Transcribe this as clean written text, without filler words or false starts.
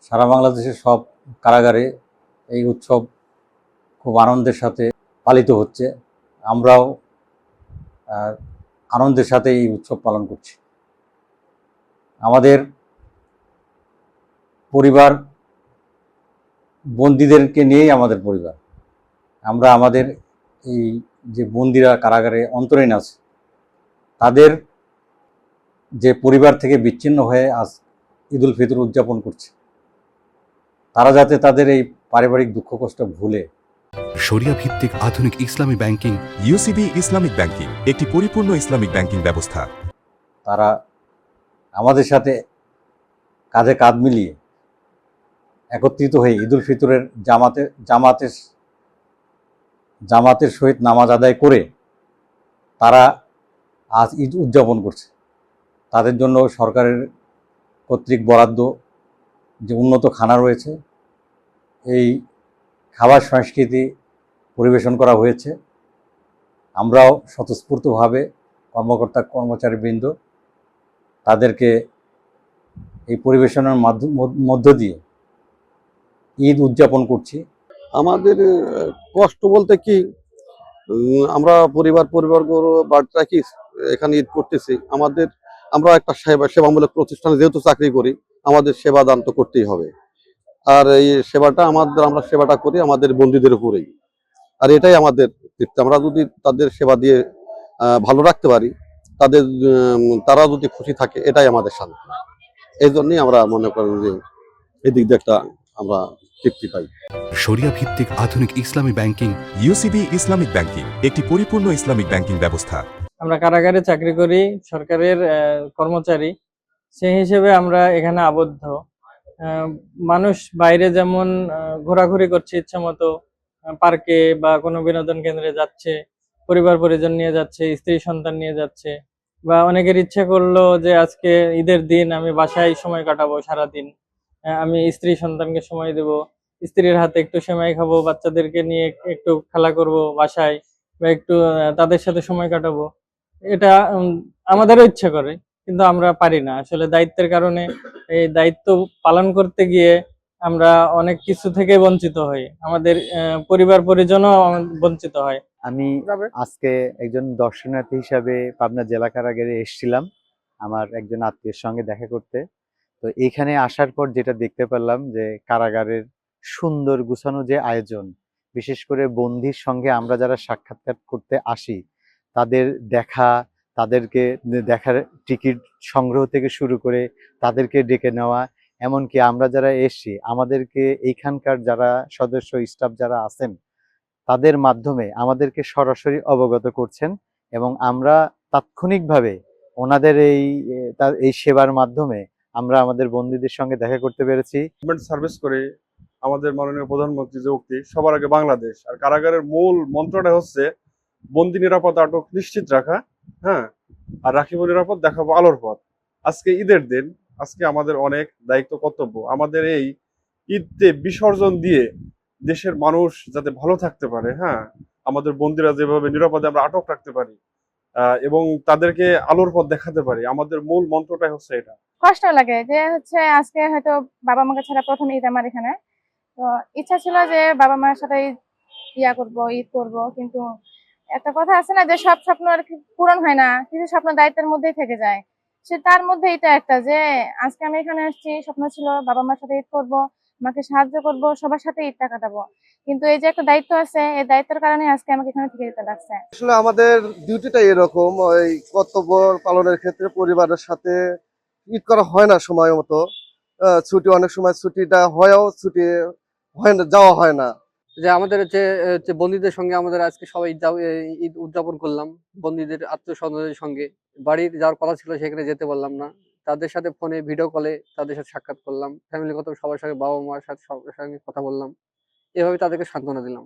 সারা বাংলাদেশের সব কারাগারে এই উৎসব খুব আনন্দের সাথে পালিত হচ্ছে। আমরাও আনন্দের সাথে এই উৎসব পালন করছি। আমাদের পরিবার বন্দীদেরকে নিয়েই আমাদের পরিবার। আমরা আমাদের এই যে বন্দীরা কারাগারে অন্তরীণ আছে তাদের যে পরিবার থেকে বিচ্ছিন্ন হয়ে আজ ঈদ উল ফিতর উদযাপন করছে, তারা যাতে তাদের এই পারিবারিক দুঃখ কষ্ট ভুলে শরিয়া ভিত্তিক আধুনিক ইসলামী ব্যাংকিং ইউসিবি ইসলামিক ব্যাংকিং একটি পরিপূর্ণ ইসলামিক ব্যাংকিং ব্যবস্থা। তারা আমাদের সাথে কাঁধে কাঁধ মিলিয়ে একত্রিত হয়ে ঈদ উল ফিতরের জামাতের সহিত নামাজ আদায় করে তারা আজ ঈদ উদযাপন করছে। তাদের জন্য সরকারের কর্তৃক বরাদ্দ যে উন্নত খানা রয়েছে, এই খাবার সংস্কৃতি পরিবেশন করা হয়েছে। আমরাও স্বতঃস্ফূর্তভাবে কর্মচারীবৃন্দ তাদেরকে এই পরিবেশনের মধ্য দিয়ে ঈদ উদযাপন করছি। আমাদের কষ্ট বলতে কি, আমরা পরিবারবর্গ বাড়ি রাখি এখানে ঈদ করতেছি। আমরা একটা সেবামূলক প্রতিষ্ঠানে যেহেতু চাকরি করি, আমাদের সেবা দান তো করতেই হবে। আর এই সেবাটা আমরা সেবাটা করি আমাদের বন্দীদের উপরেই। আর এটাই আমাদের তৃপ্তি। আমরা যদি তাদের সেবা দিয়ে ভালো রাখতে পারি, তারা যদি খুশি থাকে, এটাই আমাদের শান্তি। এই জন্যই আমরা মনে করি যে এদিক দিয়ে একটা আমরা তৃপ্তি পাই। শরিয়া ভিত্তিক আধুনিক ইসলামী ব্যাংকিং ইউসিবি ইসলামিক ব্যাংকিং একটি পরিপূর্ণ ইসলামিক ব্যাংকিং ব্যবস্থা। আমরা কারাগারে চাকরি করি, সরকারের কর্মচারী, সেই হিসেবে আমরা এখানে আবদ্ধ। মানুষ বাইরে যেমন ঘোরাঘুরি করছে ইচ্ছা মতো, পার্কে বা কোনো বিনোদন কেন্দ্রে যাচ্ছে, পরিবার পরিজন নিয়ে যাচ্ছে, স্ত্রী সন্তান নিয়ে যাচ্ছে, বা অনেকের ইচ্ছে করলো যে আজকে ঈদের দিন আমি বাসায় সময় কাটাবো সারাদিন, আমি স্ত্রী সন্তানকে সময় দেব, স্ত্রীর হাতে একটু সেমাই খাবো, বাচ্চাদেরকে নিয়ে একটু খেলা করব বাসায়, বা একটু তাদের সাথে সময় কাটাবো। এটা আমাদেরও ইচ্ছে করে, কিন্তু আমরা পারি না আসলে দায়িত্বের কারণে। এই দায়িত্ব পালন করতে গিয়ে আমরা অনেক কিছু থেকে বঞ্চিত হই, আমাদের পরিবার পরিজনও বঞ্চিত হয়। আমি আজকে একজন দর্শনার্থী হিসাবে পাবনা জেলা কারাগারে এসেছিলাম আমার একজন আত্মীয়ের সঙ্গে দেখা করতে। তো এখানে আসার পর যেটা দেখতে পেলাম যে কারাগারের সুন্দর গুছানো যে আয়োজন, বিশেষ করে বন্দির সঙ্গে আমরা যারা সাক্ষাৎকার করতে আসি তাদের তাদেরকে দেখার টিকিট সংগ্রহ থেকে শুরু করে তাদেরকে ডেকে নেওয়া, এমনকি আমরা যারা এসছি আমাদেরকে এইখানকার যারা সদস্য স্টাফ যারা আছেন তাদের মাধ্যমে আমাদেরকে সরাসরি অবগত করছেন, এবং আমরা তাৎক্ষণিকভাবে ওনাদের এই সেবার মাধ্যমে আমরা আমাদের বন্দীদের সঙ্গে দেখা করতে পেরেছি। সার্ভিস করে আমাদের মাননীয় প্রধানমন্ত্রী যে উক্তি সবার আগে বাংলাদেশ, আর কারাগারের মূল মন্ত্রটা হচ্ছে বন্দী নিরাপদ আটক নিশ্চিত রাখা, হ্যাঁ, আর রাখিব নিরাপদ দেখাবো আলোর পথ। আজকে ঈদের দিন, আজকে আমাদের অনেক দায়িত্ব কর্তব্য। আমাদের এই ঈদে বিসর্জন দিয়ে দেশের মানুষ যাতে ভালো থাকতে পারে, হ্যাঁ, আমাদের বন্দীরা যেভাবে নিরাপদে আমরা আটক রাখতে পারি এবং তাদেরকে আলোর পথ দেখাতে পারি, আমাদের মূল মন্ত্রটাই হচ্ছে এটা। কষ্ট লাগে যে আজকে হয়তো বাবা মাকে ছাড়া প্রথম ঈদ আমার এখানে। তো ইচ্ছা ছিল যে বাবা মায়ের সাথে ঈদ করব, কিন্তু একটা কথা আছে না যে সব স্বপ্ন আর কি পূরণ হয় না, কিছু স্বপ্ন দায়িত্বের মধ্যেই থেকে যায়। তার মধ্যে এটা একটা যে আজকে আমি এখানে আসছি, স্বপ্ন ছিল বাবা মার সাথে ঈদ করব, মাকে সাহায্য করব, সবার সাথে ঈদটা কাটাবো, কিন্তু এই যে একটা দায়িত্ব আছে, এই দায়িত্বের কারণে আজকে আমাকে এখানে থেকে যেতে লাগছে। আসলে আমাদের ডিউটিটা এরকম, ওই কর্তব্য পালনের ক্ষেত্রে পরিবারের সাথে ঈদ করা হয় না সময় মতো। ছুটি অনেক সময় ছুটিটা হয়ও, ছুটি হয় না, যাওয়া হয় না। যে আমাদের হচ্ছে বন্দীদের সঙ্গে আমাদের আজকে সবাই ঈদ উদযাপন করলাম, বন্দীদের আত্মীয় স্বজনদের সঙ্গে। বাড়ির যাওয়ার কথা ছিল সেখানে যেতে পারলাম না, তাদের সাথে ফোনে ভিডিও কলে তাদের সাথে সাক্ষাৎ করলাম, ফ্যামিলিগত সবার সঙ্গে বাবা মার সাথে সবার সঙ্গে কথা বললাম, এভাবে তাদেরকে সান্ত্বনা দিলাম।